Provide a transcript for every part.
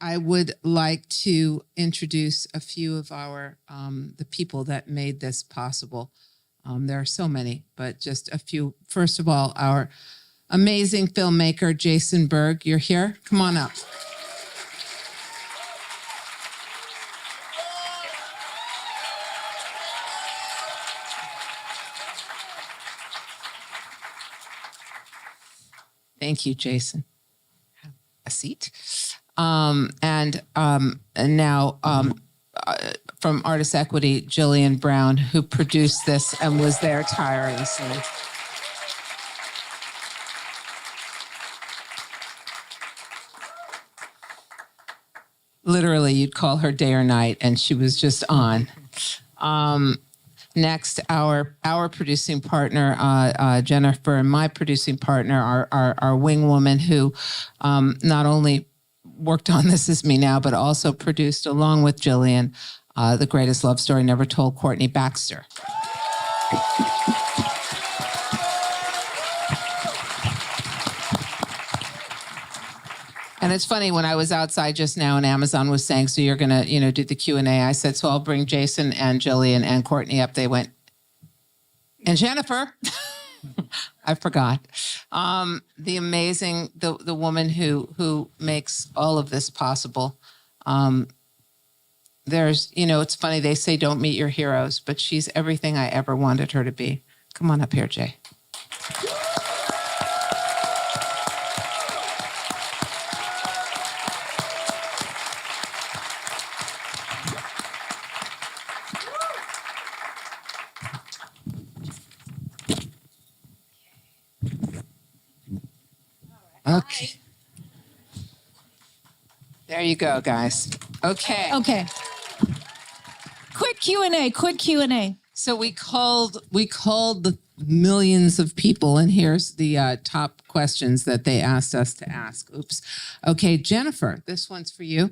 I would like to introduce a few of our the people that made this possible. There are so many, but just a few. First of all, our amazing filmmaker, Jason Berg. You're here. Come on up. Thank you, Jason. Have a seat. And now from Artist Equity, Jillian Brown, who produced this and was there tirelessly. Literally, you'd call her day or night, and she was just on. Next, our producing partner, Jennifer, and my producing partner, our wing woman, who not only worked on This Is Me Now, but also produced, along with Jillian, The Greatest Love Story Never Told, Courtney Baxter. And it's funny, when I was outside just now and Amazon was saying, so you're going to, do the Q&A, I said, so I'll bring Jason and Jillian and Courtney up. They went, and Jennifer. I forgot. The amazing, the woman who makes all of this possible. There's, it's funny, they say don't meet your heroes, but she's everything I ever wanted her to be. Come on up here, Jay. Okay. There you go, guys. Okay. Okay. Quick Q&A. So we called the millions of people, and here's the top questions that they asked us to ask. Oops. Okay, Jennifer, this one's for you.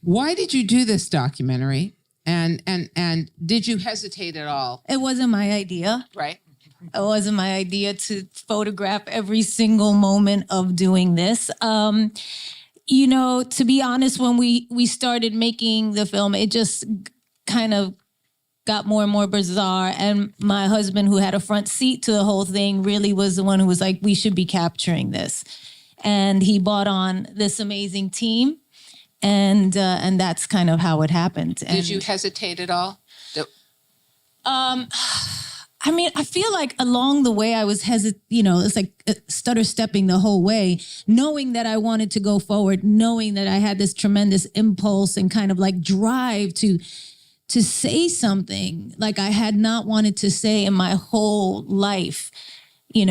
Why did you do this documentary? And did you hesitate at all? It wasn't my idea. Right. It wasn't my idea to photograph every single moment of doing this. To be honest, when we started making the film, it just kind of got more and more bizarre. And my husband, who had a front seat to the whole thing, really was the one who was like, we should be capturing this. And he brought on this amazing team. And that's kind of how it happened. Did you hesitate at all? I feel like along the way I was it's like stutter stepping the whole way, knowing that I wanted to go forward, knowing that I had this tremendous impulse and kind of like drive to say something like I had not wanted to say in my whole life. In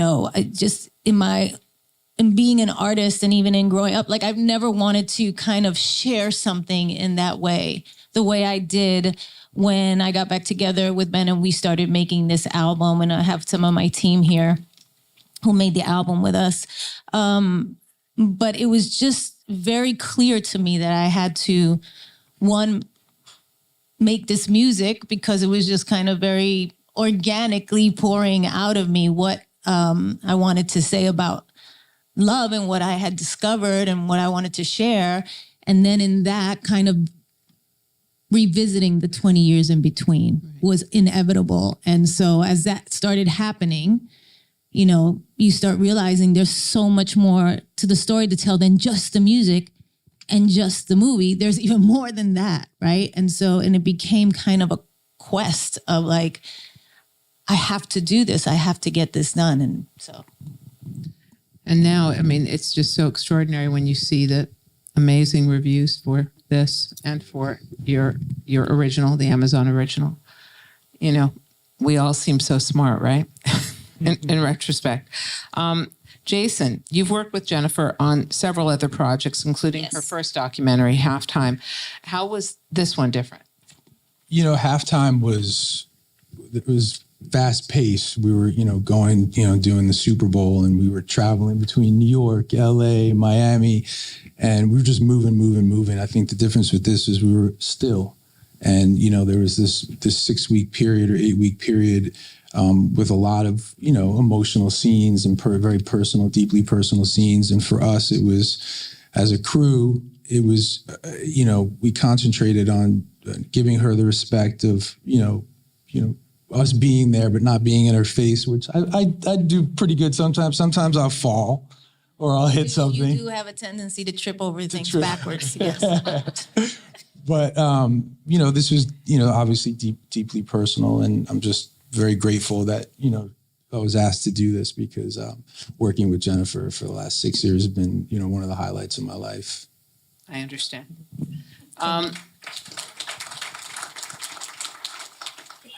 being an artist and even in growing up, like I've never wanted to kind of share something in that way, the way I did when I got back together with Ben and we started making this album. And I have some of my team here who made the album with us. But it was just very clear to me that I had to, one, make this music because it was just kind of very organically pouring out of me what I wanted to say about love and what I had discovered and what I wanted to share. And then in that kind of revisiting the 20 years in between was inevitable. And so as that started happening, you start realizing there's so much more to the story to tell than just the music and just the movie. There's even more than that, right? And it became kind of a quest of like, I have to do this. I have to get this done. And so. And now, it's just so extraordinary when you see the amazing reviews for this and for your original, the Amazon original. We all seem so smart, right? in retrospect. Jason, you've worked with Jennifer on several other projects, including her first documentary, Halftime. How was this one different? Halftime was fast paced. We were, going, doing the Super Bowl, and we were traveling between New York, LA, Miami, and we were just moving. I think the difference with this is we were still. And, there was this 6-week period or 8-week period with a lot of, emotional scenes and very personal, deeply personal scenes. And for us, it was, as a crew, it was, we concentrated on giving her the respect of, us being there, but not being in her face, which I do pretty good sometimes. Sometimes I'll fall or I'll hit something. You do have a tendency to trip over things backwards. Yes. But, this was, obviously deeply personal. And I'm just very grateful that, I was asked to do this because working with Jennifer for the last 6 years has been, one of the highlights of my life. I understand.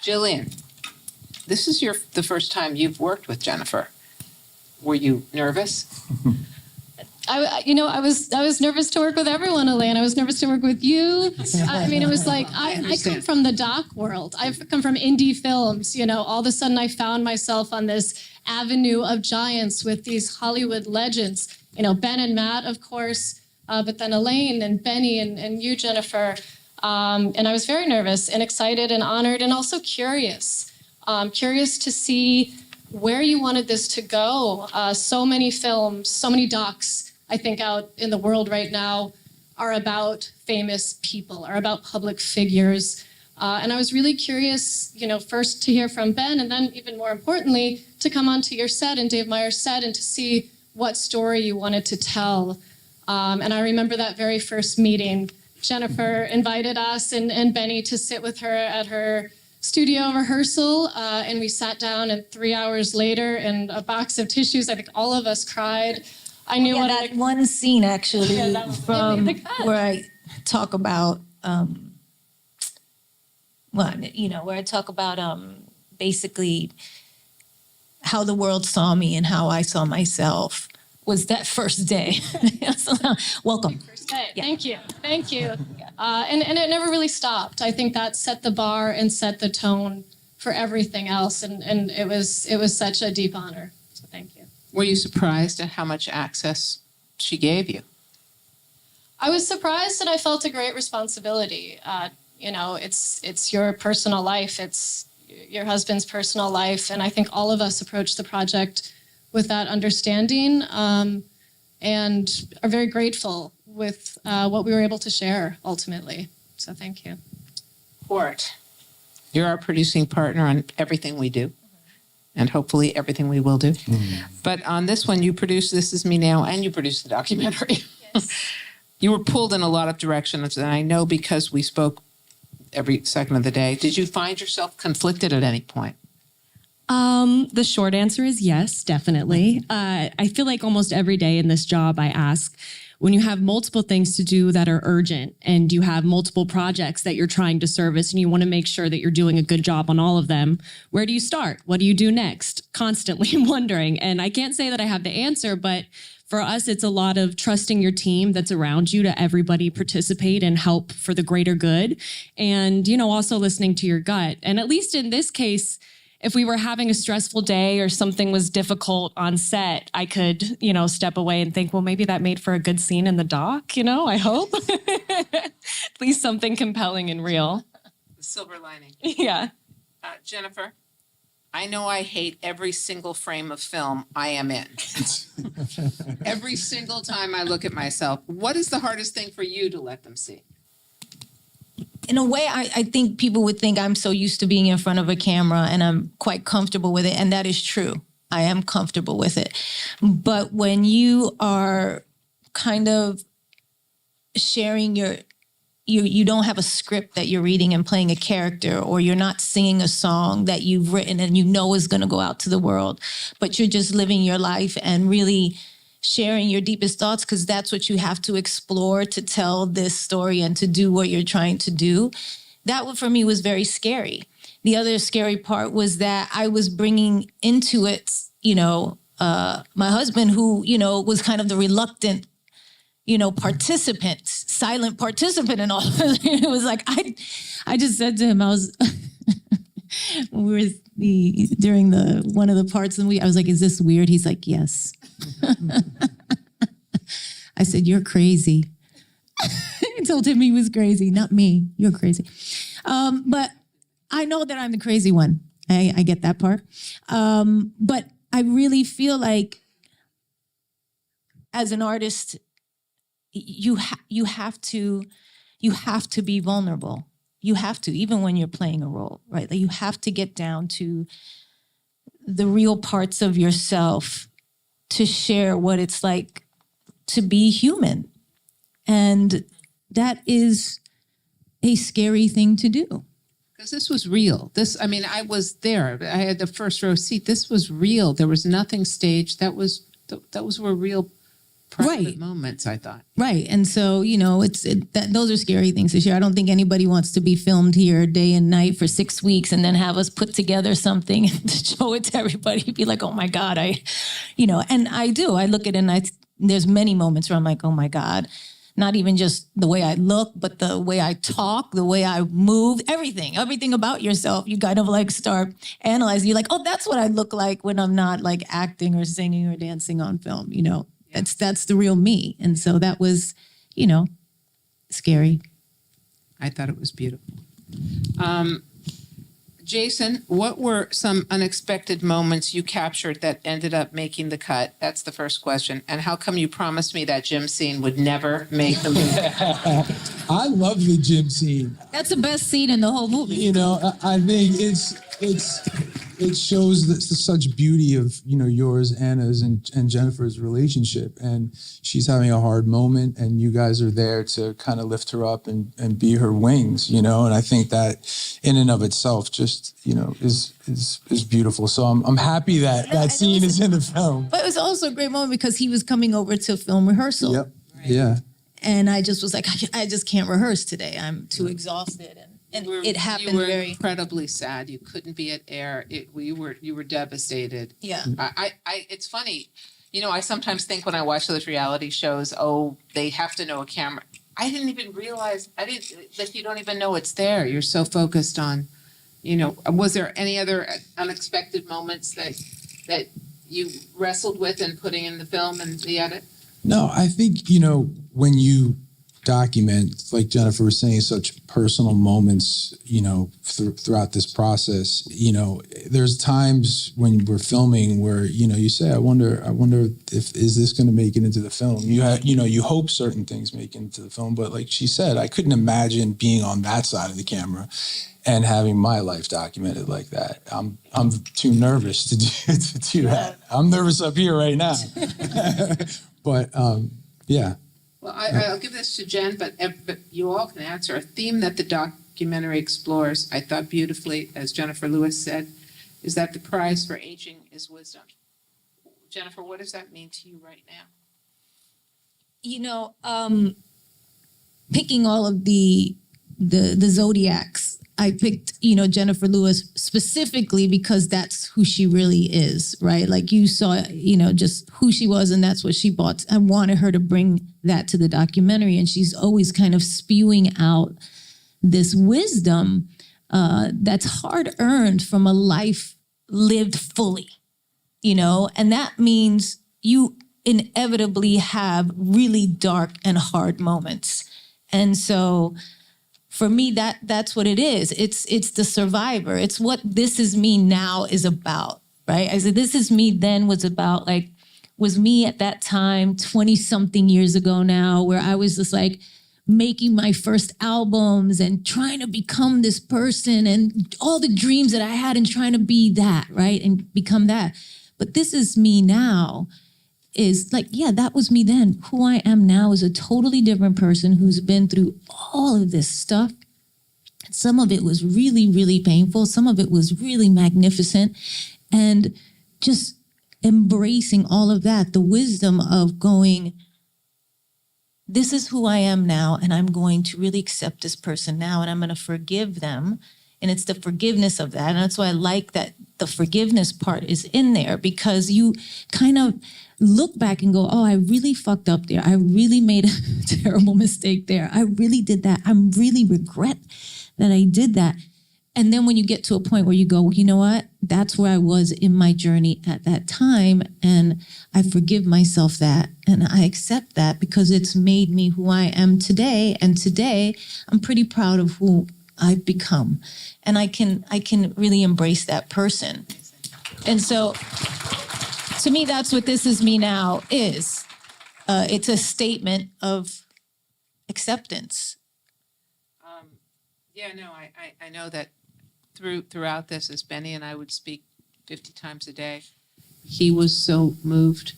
Jillian, this is the first time you've worked with Jennifer. Were you nervous? I was nervous to work with everyone, Elaine. I was nervous to work with you. I mean, it was like, I come from the doc world. I've come from indie films. All of a sudden I found myself on this avenue of giants with these Hollywood legends. Ben and Matt, of course, but then Elaine and Benny and you, Jennifer. And I was very nervous and excited and honored and also curious. Curious to see where you wanted this to go. So many films, so many docs, I think, out in the world right now are about famous people, are about public figures. And I was really curious, first to hear from Ben, and then even more importantly, to come onto your set and Dave Meyer's set and to see what story you wanted to tell. And I remember that very first meeting. Jennifer invited us and Benny to sit with her at her studio rehearsal, and we sat down, and 3 hours later, and a box of tissues, I think all of us cried. I knew what that one scene actually from where I talk about where I talk about basically how the world saw me and how I saw myself was that first day. Welcome. First day. Yeah. Thank you. And it never really stopped. I think that set the bar and set the tone for everything else, and it was such a deep honor. So thank you. Were you surprised at how much access she gave you? I was surprised, and I felt a great responsibility. It's your personal life. It's your husband's personal life, and I think all of us approached the project with that understanding, and are very grateful with what we were able to share ultimately. So thank you. Court, you're our producing partner on everything we do, and hopefully everything we will do. But on this one, you produced This Is Me Now, and you produced the documentary. Yes. You were pulled in a lot of directions, and I know because we spoke every second of the day. Did you find yourself conflicted at any point? The short answer is yes, definitely. I feel like almost every day in this job I ask, when you have multiple things to do that are urgent and you have multiple projects that you're trying to service and you want to make sure that you're doing a good job on all of them, where do you start? What do you do next? Constantly wondering. And I can't say that I have the answer, but for us, it's a lot of trusting your team that's around you to everybody participate and help for the greater good. And, also listening to your gut. And at least in this case, if we were having a stressful day or something was difficult on set, I could, step away and think, well, maybe that made for a good scene in the doc, I hope. At least something compelling and real. The silver lining. Yeah. Jennifer, I know I hate every single frame of film I am in. Every single time I look at myself, what is the hardest thing for you to let them see? In a way, I think people would think I'm so used to being in front of a camera and I'm quite comfortable with it. And that is true. I am comfortable with it. But when you are kind of sharing you don't have a script that you're reading and playing a character, or you're not singing a song that you've written and is going to go out to the world, but you're just living your life and really sharing your deepest thoughts, because that's what you have to explore to tell this story and to do what you're trying to do. That for me was very scary. The other scary part was that I was bringing into it, my husband, who, was kind of the reluctant, participant, silent participant in all of it. It was like, I just said to him, during one of the parts, and I was like, is this weird? He's like, yes. I said, you're crazy. I told him he was crazy, not me. You're crazy. But I know that I'm the crazy one. I get that part. But I really feel like as an artist, you have to be vulnerable. You have to, even when you're playing a role, right? Like you have to get down to the real parts of yourself to share what it's like to be human. And that is a scary thing to do. Because this was real. I was there. I had the first row seat. This was real. There was nothing staged. Those were real private Right. moments, I thought. Right. And so, those are scary things to share. I don't think anybody wants to be filmed here day and night for 6 weeks and then have us put together something to show it to everybody. Be like, oh my God, and I do. I look at it and there's many moments where I'm like, oh my God. Not even just the way I look, but the way I talk, the way I move, everything about yourself. You kind of like start analyzing. You're like, oh, that's what I look like when I'm not like acting or singing or dancing on film. That's the real me. And so that was, scary. I thought it was beautiful. Jason, what were some unexpected moments you captured that ended up making the cut? That's the first question. And how come you promised me that gym scene would never make the movie? I love the gym scene. That's the best scene in the whole movie. I think it shows such beauty of yours, Anna's, and Jennifer's relationship, and she's having a hard moment, and you guys are there to kind of lift her up and be her wings, and I think that in and of itself just is beautiful. So I'm happy that scene is in the film. But it was also a great moment because he was coming over to film rehearsal. Yep. Right. Yeah. And I just was like, I just can't rehearse today. I'm too exhausted. And it happened you were very incredibly sad. You couldn't be at air. You were devastated. Yeah. It's funny. I sometimes think when I watch those reality shows, oh, they have to know a camera. I didn't even realize that you don't even know it's there. You're so focused on, was there any other unexpected moments that you wrestled with in putting in the film and the edit? No, I think, when you document, like Jennifer was saying, such personal moments, throughout this process, there's times when we're filming where, you say, I wonder is this going to make it into the film? You hope certain things make it into the film, but like she said, I couldn't imagine being on that side of the camera and having my life documented like that. I'm too nervous to do that. I'm nervous up here right now. But yeah. Well, I'll give this to Jen, but you all can answer. A theme that the documentary explores, I thought beautifully, as Jennifer Lewis said, is that the prize for aging is wisdom. Jennifer, what does that mean to you right now? Picking all of the zodiacs, I picked, Jennifer Lewis specifically because that's who she really is, right? Like you saw, just who she was, and that's what she bought. I wanted her to bring that to the documentary, and she's always kind of spewing out this wisdom that's hard earned from a life lived fully, and that means you inevitably have really dark and hard moments. And so for me, that's what it is. It's the survivor. It's what This Is Me Now is about, right? I said, This Is Me then was me at that time, 20 something years ago now, where I was just like making my first albums and trying to become this person and all the dreams that I had and trying to be that, right? And become that. But This Is Me Now is like, yeah, that was me then. Who I am now is a totally different person who's been through all of this stuff. Some of it was really, really painful. Some of it was really magnificent. And just embracing all of that, the wisdom of going, this is who I am now, and I'm going to really accept this person now, and I'm going to forgive them. And it's the forgiveness of that. And that's why I like that the forgiveness part is in there, because you kind of look back and go, oh, I really fucked up there. I really made a terrible mistake there. I really did that. I really regret that I did that. And then when you get to a point where you go, well, you know what? That's where I was in my journey at that time. And I forgive myself that. And I accept that because it's made me who I am today. And today I'm pretty proud of who I've become. And I can really embrace that person. And so to me, that's what This Is Me Now is. It's a statement of acceptance. Yeah, no, I know that throughout this, as Benny and I would speak 50 times a day, he was so moved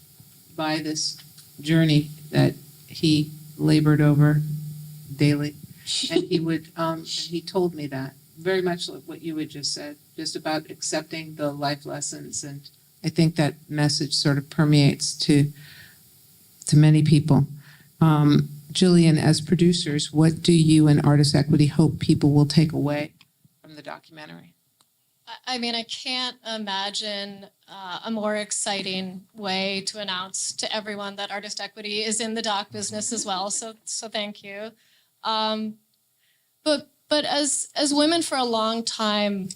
by this journey that he labored over daily. And he would, and he told me that, very much like what you had just said, just about accepting the life lessons. And I think that message sort of permeates to many people. Jillian, as producers, what do you and Artist Equity hope people will take away from the documentary? I mean, I can't imagine a more exciting way to announce to everyone that Artist Equity is in the doc business as well. So thank you. But as women for a long time,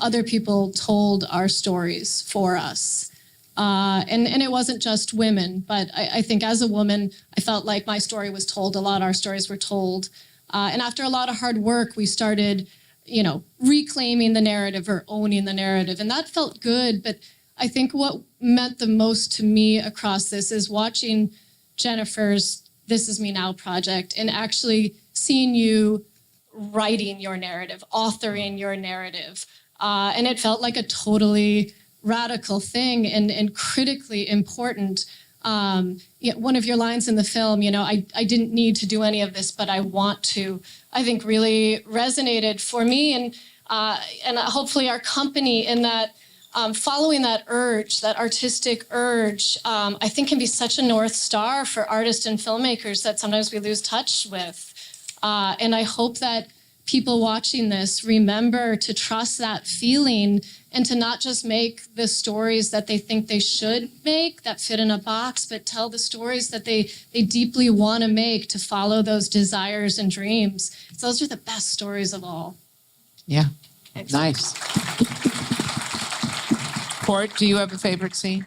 other people told our stories for us. And it wasn't just women, but I think as a woman, I felt like my story was told a lot. Our stories were told. And after a lot of hard work, we started, reclaiming the narrative or owning the narrative. And that felt good. But I think what meant the most to me across this is watching Jennifer's This Is Me Now project and actually seeing you writing your narrative, authoring your narrative. And it felt like a totally radical thing and critically important. One of your lines in the film, I didn't need to do any of this, but I want to, I think really resonated for me and hopefully our company in that following that urge, that artistic urge, I think can be such a North Star for artists and filmmakers that sometimes we lose touch with. And I hope that people watching this remember to trust that feeling and to not just make the stories that they think they should make that fit in a box, but tell the stories that they deeply want to make, to follow those desires and dreams. So those are the best stories of all. Yeah, nice. Court, do you have a favorite scene?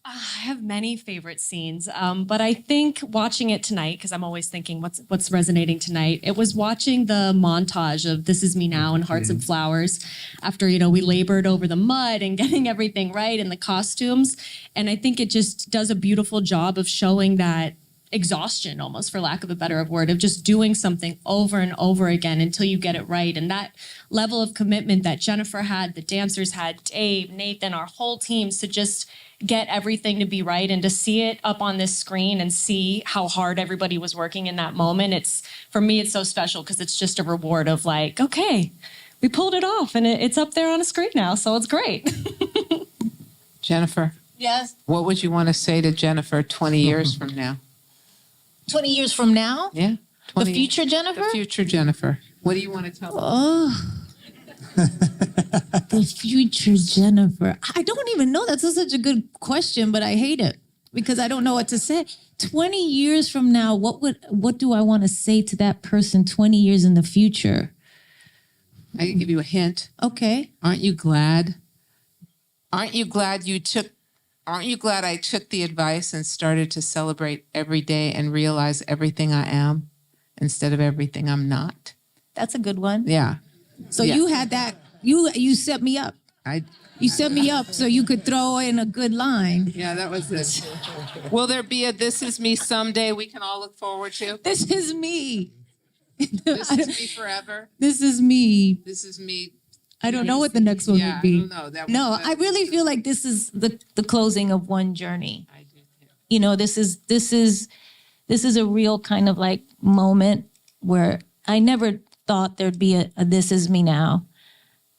I have many favorite scenes, but I think watching it tonight, because I'm always thinking what's resonating tonight, it was watching the montage of This Is Me Now and Hearts and Flowers after, we labored over the mud and getting everything right and the costumes. And I think it just does a beautiful job of showing that exhaustion, almost for lack of a better word, of just doing something over and over again until you get it right. And that level of commitment that Jennifer had, the dancers had, Dave, Nathan, our whole teams, to just get everything to be right and to see it up on this screen and see how hard everybody was working in that moment. For me, it's so special because it's just a reward of like, okay, we pulled it off and it's up there on a screen now. So it's great. Jennifer, Yes. what would you want to say to Jennifer 20 years from now? 20 years from now? Yeah. The 20 future Jennifer? The future Jennifer. What do you want to tell her? Oh. The future Jennifer. I don't even know. That's such a good question, but I hate it because I don't know what to say. 20 years from now, what do I want to say to that person 20 years in the future? I can give you a hint. Okay. Aren't you glad? Aren't you glad I took the advice and started to celebrate every day and realize everything I am instead of everything I'm not? That's a good one. Yeah. So Yeah. you had that, you set me up. I You set me up so you could throw in a good line. Yeah, that was it. Will there be a This Is Me someday we can all look forward to? This is me. This is me forever. This is me. This is me. I don't know what the next one Yeah, would be. I don't know. That was No, that- I really feel like this is the closing of one journey. I do too. This is a real kind of like moment where I never thought there'd be a This Is Me Now.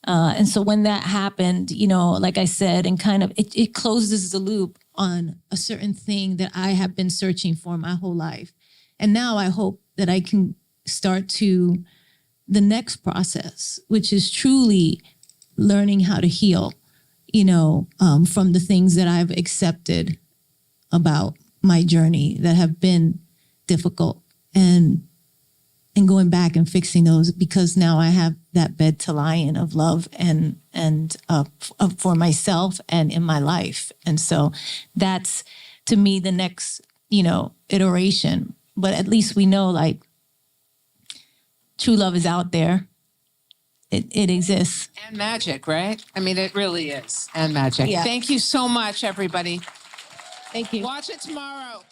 And so when that happened, like I said, and kind of it closes the loop on a certain thing that I have been searching for my whole life. And now I hope that I can start to the next process, which is truly learning how to heal, from the things that I've accepted about my journey that have been difficult and going back and fixing those, because now I have that bed to lie in of love and for myself and in my life. And so that's, to me, the next, iteration. But at least we know, like, true love is out there. It exists. And magic, right? I mean, it really is. And magic. Yeah. Thank you so much, everybody. Thank you. Watch it tomorrow.